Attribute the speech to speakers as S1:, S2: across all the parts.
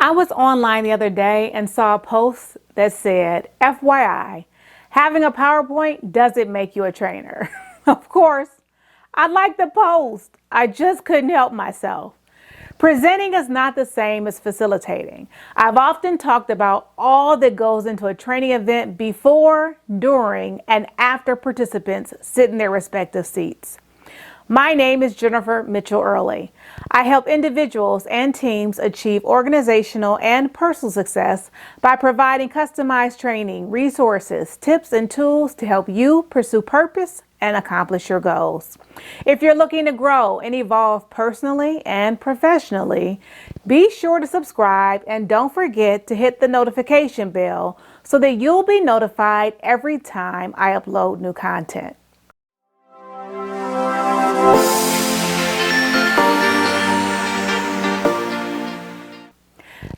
S1: I was online the other day and saw a post that said, FYI, having a PowerPoint doesn't make you a trainer. Of course, I liked the post. I just couldn't help myself. Presenting is not the same as facilitating. I've often talked about all that goes into a training event before, during, and after participants sit in their respective seats. My name is Jennifer Mitchell-Early. I help individuals and teams achieve organizational and personal success by providing customized training, resources, tips, and tools to help you pursue purpose and accomplish your goals. If you're looking to grow and evolve personally and professionally, be sure to subscribe and don't forget to hit the notification bell so that you'll be notified every time I upload new content.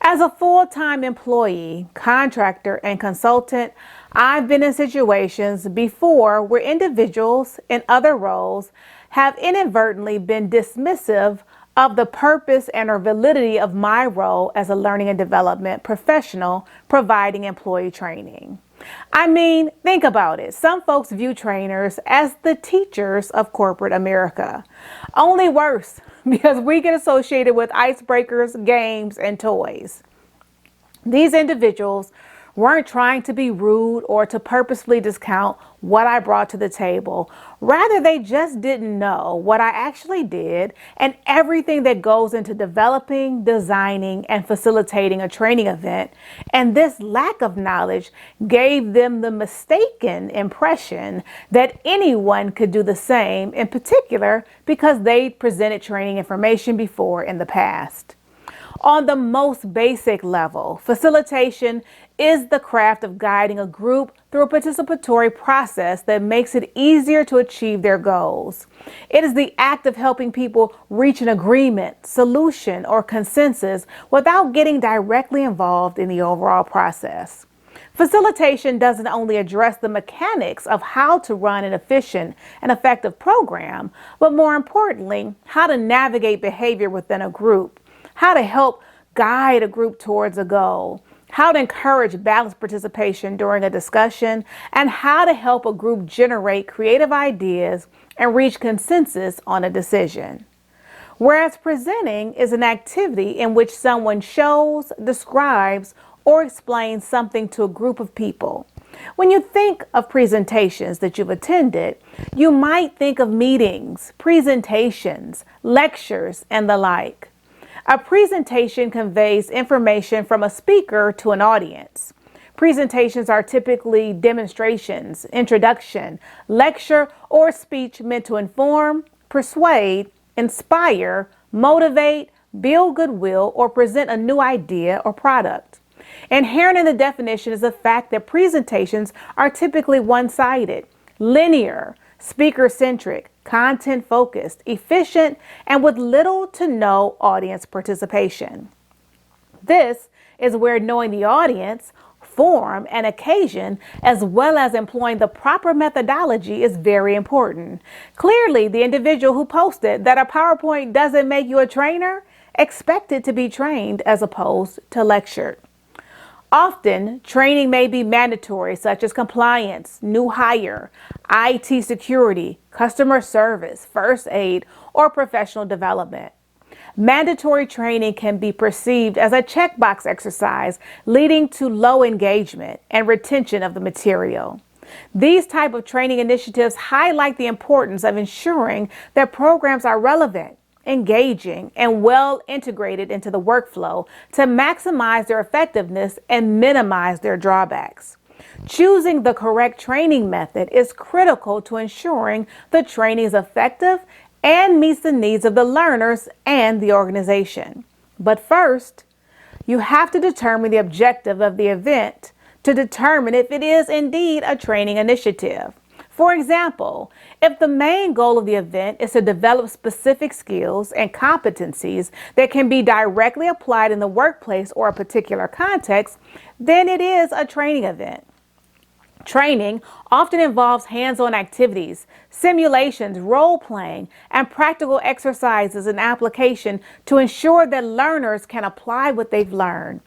S1: As a full-time employee, contractor, and consultant, I've been in situations before where individuals in other roles have inadvertently been dismissive of the purpose and or validity of my role as a learning and development professional providing employee training. I mean, think about it. Some folks view trainers as the teachers of corporate America. Only worse, because we get associated with icebreakers, games, and toys. These individuals weren't trying to be rude or to purposefully discount what I brought to the table. Rather, they just didn't know what I actually did and everything that goes into developing, designing, and facilitating a training event. And this lack of knowledge gave them the mistaken impression that anyone could do the same, in particular because they presented training information before in the past. On the most basic level, facilitation is the craft of guiding a group through a participatory process that makes it easier to achieve their goals. It is the act of helping people reach an agreement, solution, or consensus without getting directly involved in the overall process. Facilitation doesn't only address the mechanics of how to run an efficient and effective program, but more importantly, how to navigate behavior within a group, how to help guide a group towards a goal, how to encourage balanced participation during a discussion, and how to help a group generate creative ideas and reach consensus on a decision. Whereas presenting is an activity in which someone shows, describes, or explains something to a group of people. When you think of presentations that you've attended, you might think of meetings, presentations, lectures, and the like. A presentation conveys information from a speaker to an audience. Presentations are typically demonstrations, introduction, lecture, or speech meant to inform, persuade, inspire, motivate, build goodwill, or present a new idea or product. Inherent in the definition is the fact that presentations are typically one-sided, linear, speaker-centric, content-focused, efficient, and with little to no audience participation. This is where knowing the audience, form, and occasion, as well as employing the proper methodology is very important. Clearly, the individual who posted that a PowerPoint doesn't make you a trainer expected to be trained as opposed to lectured. Often, training may be mandatory, such as compliance, new hire, IT security, customer service, first aid, or professional development. Mandatory training can be perceived as a checkbox exercise, leading to low engagement and retention of the material. These type of training initiatives highlight the importance of ensuring that programs are relevant, engaging, and well integrated into the workflow to maximize their effectiveness and minimize their drawbacks. Choosing the correct training method is critical to ensuring the training is effective and meets the needs of the learners and the organization. But first, you have to determine the objective of the event to determine if it is indeed a training initiative. For example, if the main goal of the event is to develop specific skills and competencies that can be directly applied in the workplace or a particular context, then it is a training event. Training often involves hands-on activities, simulations, role-playing, and practical exercises and application to ensure that learners can apply what they've learned.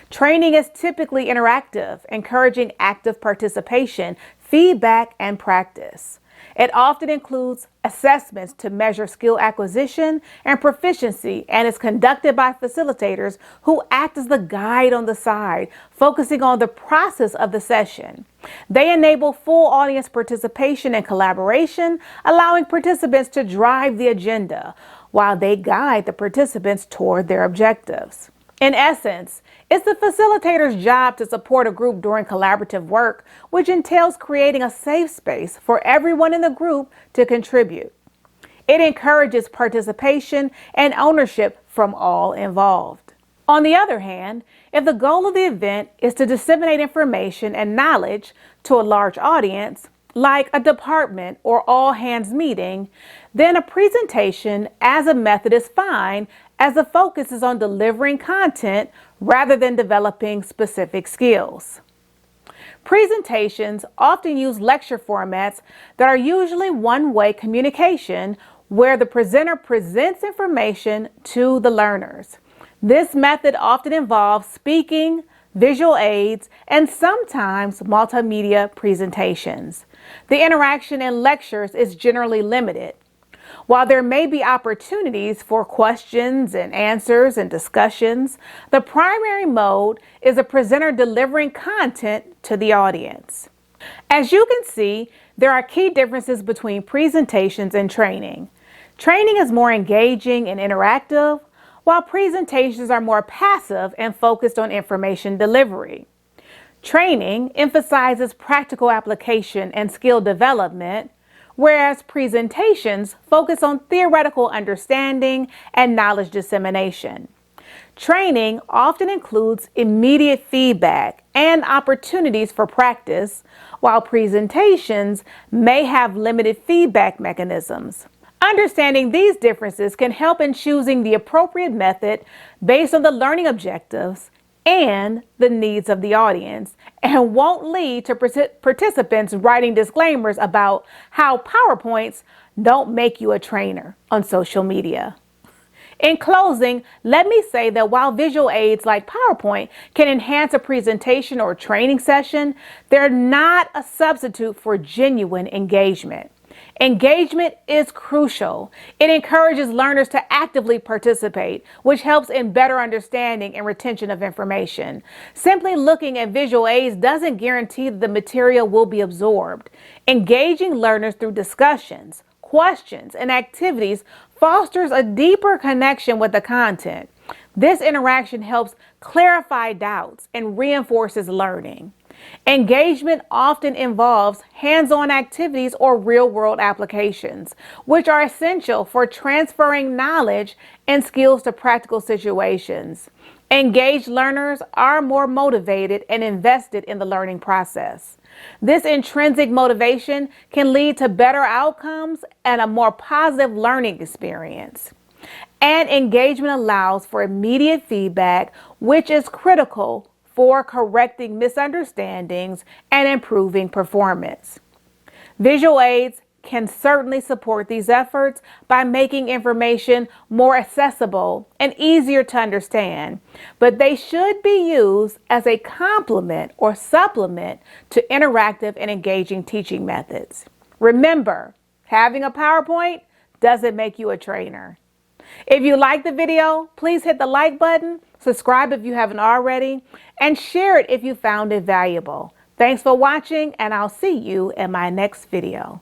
S1: Training is typically interactive, encouraging active participation, feedback, and practice. It often includes assessments to measure skill acquisition and proficiency and is conducted by facilitators who act as the guide on the side, focusing on the process of the session. They enable full audience participation and collaboration, allowing participants to drive the agenda while they guide the participants toward their objectives. In essence, it's the facilitator's job to support a group during collaborative work, which entails creating a safe space for everyone in the group to contribute. It encourages participation and ownership from all involved. On the other hand, if the goal of the event is to disseminate information and knowledge to a large audience, like a department or all-hands meeting, then a presentation as a method is fine, as the focus is on delivering content rather than developing specific skills. Presentations often use lecture formats that are usually one-way communication where the presenter presents information to the learners. This method often involves speaking, visual aids, and sometimes multimedia presentations. The interaction in lectures is generally limited. While there may be opportunities for questions and answers and discussions, the primary mode is a presenter delivering content to the audience. As you can see, there are key differences between presentations and training. Training is more engaging and interactive, while presentations are more passive and focused on information delivery. Training emphasizes practical application and skill development, whereas presentations focus on theoretical understanding and knowledge dissemination. Training often includes immediate feedback and opportunities for practice, while presentations may have limited feedback mechanisms. Understanding these differences can help in choosing the appropriate method based on the learning objectives and the needs of the audience, and won't lead to participants writing disclaimers about how PowerPoints don't make you a trainer on social media. In closing, let me say that while visual aids like PowerPoint can enhance a presentation or training session, they're not a substitute for genuine engagement. Engagement is crucial. It encourages learners to actively participate, which helps in better understanding and retention of information. Simply looking at visual aids doesn't guarantee that the material will be absorbed. Engaging learners through discussions, questions, and activities fosters a deeper connection with the content. This interaction helps clarify doubts and reinforces learning. Engagement often involves hands-on activities or real-world applications, which are essential for transferring knowledge and skills to practical situations. Engaged learners are more motivated and invested in the learning process. This intrinsic motivation can lead to better outcomes and a more positive learning experience. And engagement allows for immediate feedback, which is critical for correcting misunderstandings and improving performance. Visual aids can certainly support these efforts by making information more accessible and easier to understand, but they should be used as a complement or supplement to interactive and engaging teaching methods. Remember, having a PowerPoint doesn't make you a trainer. If you like the video, please hit the like button, subscribe if you haven't already, and share it if you found it valuable. Thanks for watching, and I'll see you in my next video.